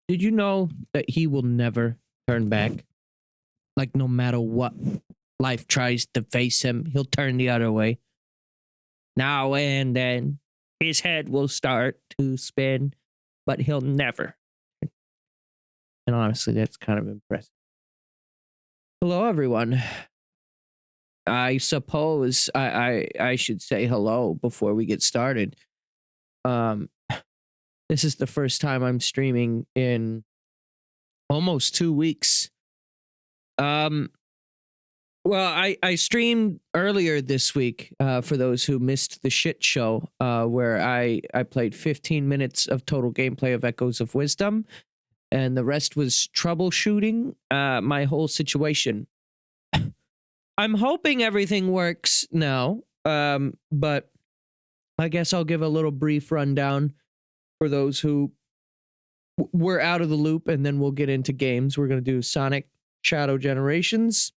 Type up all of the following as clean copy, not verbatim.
Did you know that he will never turn back? Like, no matter what life tries to face him, he'll turn the other way. Now and then, his head will start to spin, but he'll never. And honestly, that's kind of impressive. Hello, everyone. I suppose I should say hello before we get started. This is the first time I'm streaming in almost 2 weeks. Well, I streamed earlier this week for those who missed the shit show, where I played 15 minutes of total gameplay of Echoes of Wisdom, and the rest was troubleshooting my whole situation. I'm hoping everything works now, but I guess I'll give a little brief rundown for those who were out of the loop, and then we'll get into games. We're going to do Sonic Shadow Generations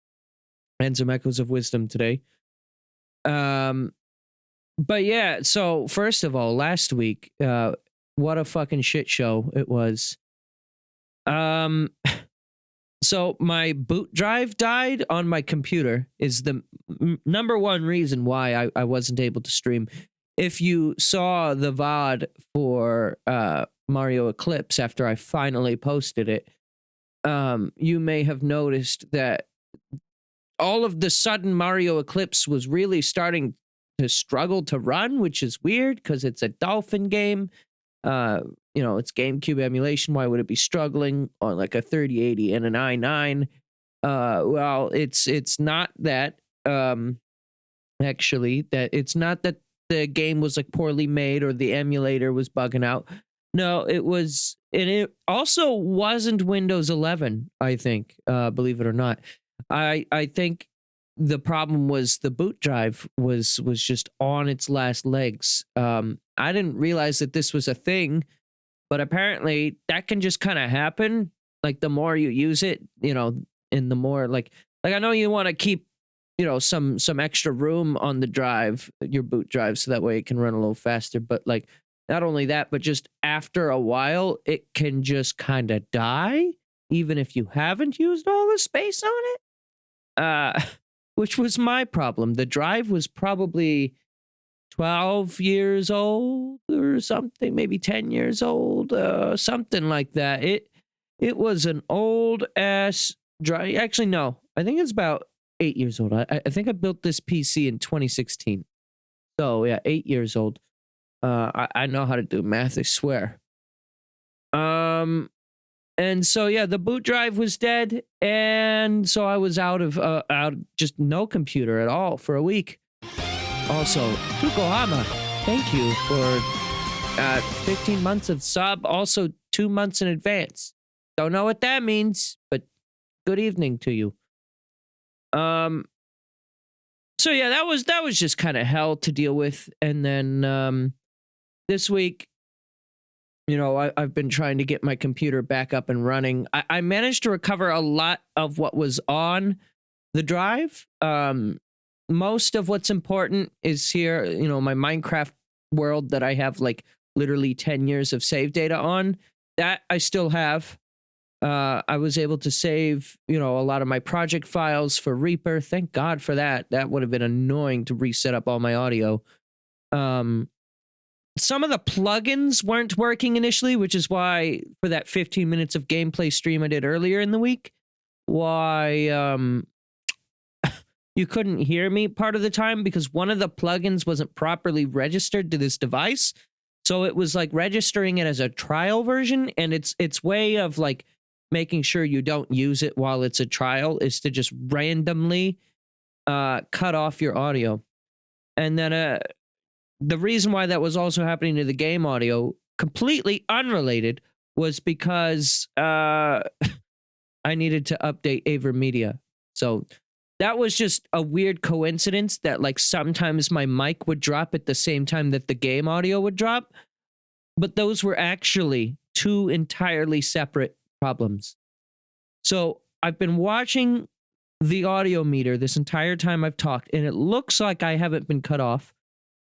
and some Echoes of Wisdom today. But yeah, so first of all, last week, what a fucking shit show it was. So my boot drive died on my computer is the number one reason why I wasn't able to stream. If you saw the VOD for Mario Eclipse after I finally posted it, you may have noticed that all of the sudden Mario Eclipse was really starting to struggle to run, which is weird because it's a Dolphin game. It's GameCube emulation. Why would it be struggling on like a 3080 and an i9? Well, it's not that. Actually, that it's not that the game was like poorly made or the emulator was bugging out. No, it was, and it also wasn't Windows 11. I think, believe it or not, I think the problem was the boot drive was just on its last legs. I didn't realize that this was a thing, but apparently that can just kind of happen. Like the more you use it, and the more like I know you want to keep, some extra room on the drive, your boot drive, so that way it can run a little faster. But like, not only that, but just after a while, it can just kind of die, even if you haven't used all the space on it. Which was my problem. The drive was probably 12 years old or something, maybe 10 years old, something like that. It was an old ass drive. Actually, no, I think it's about 8 years old. I think I built this PC in 2016. So yeah, 8 years old. I know how to do math, I swear. And so yeah, the boot drive was dead, and so I was out just no computer at all for a week. Also, Tukohama, thank you for 15 months of sub, also 2 months in advance. Don't know what that means, but good evening to you. So yeah, that was just kind of hell to deal with. And then this week, I've been trying to get my computer back up and running. I managed to recover a lot of what was on the drive. Most of what's important is here, my Minecraft world that I have like literally 10 years of save data on. That I still have. I was able to save, a lot of my project files for Reaper. Thank God for that. That would have been annoying to reset up all my audio. Some of the plugins weren't working initially, which is why for that 15 minutes of gameplay stream I did earlier in the week, why you couldn't hear me part of the time because one of the plugins wasn't properly registered to this device. So it was like registering it as a trial version, and its way of like making sure you don't use it while it's a trial is to just randomly cut off your audio. And then the reason why that was also happening to the game audio, completely unrelated, was because I needed to update AverMedia. So that was just a weird coincidence that like sometimes my mic would drop at the same time that the game audio would drop. But those were actually two entirely separate problems. So I've been watching the audio meter this entire time I've talked, and it looks like I haven't been cut off.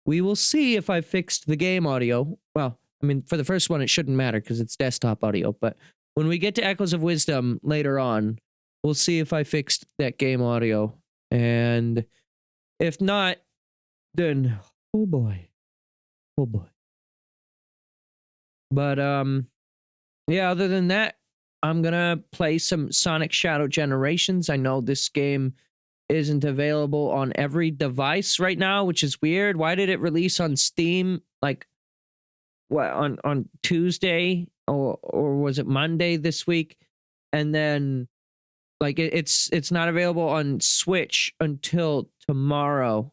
We will see if I fixed the game audio. Well, I mean, for the first one, it shouldn't matter because it's desktop audio. But when we get to Echoes of Wisdom later on, we'll see if I fixed that game audio. And if not, then oh boy. Oh boy. But yeah, other than that, I'm gonna play some Sonic Shadow Generations. I know this game isn't available on every device right now, which is weird. Why did it release on Steam like what on Tuesday or was it Monday this week? And then like it's not available on Switch until tomorrow,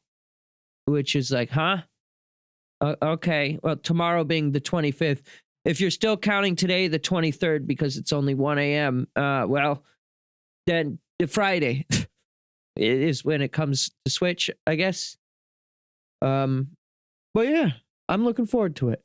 which is like, huh? Okay, well, tomorrow being the 25th. If you're still counting today, the 23rd, because it's only 1 a.m., well, then the Friday is when it comes to Switch, I guess. But yeah, I'm looking forward to it.